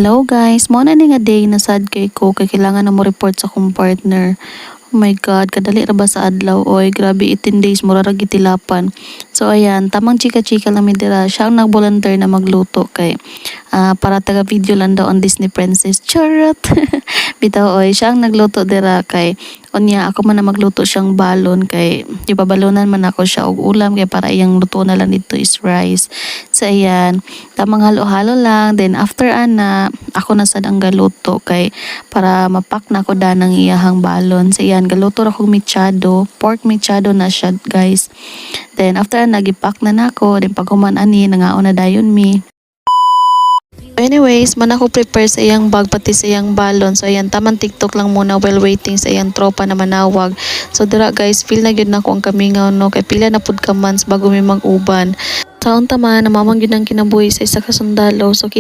Hello guys, mo na ni nga day na sad kay ko kay kailangan na mo report sa akong partner. Oh my god, kadali ra ba sa adlaw oy, grabe 18 days mura ra gitilapan. So ayan, tamang chika-chika lang mi dira. Siya ang nag-volunteer na magluto kay para taga video lang daw on Disney Princess. Charot. Bitaw oy, siya ang nagluto dira kay unya ako man na magluto siyang balon kay di ba balonan man ako siya og ulam kay para iyang luto na lang dito is rice. So ayan, tamang halo-halo lang then after ana ako na sad ang galuto kay para mapak na ko danang iyahang balon. So ayan, galuto ra kong mechado, pork mechado na siya guys. Then after nagipak na nako, then pag human ani nangaon na dayon mi. Anyways, man ako prepare sa iyang bag pati sa iyang balon. So ayan, tamang TikTok lang muna while waiting sa iyang tropa na manawag. So dira guys, feel na gyud nako ang kamingaw no kay pila na pud ka months bago mi mag-uban. Taon taman namamang gyud ang kinabuhi sa isa ka sundalo. So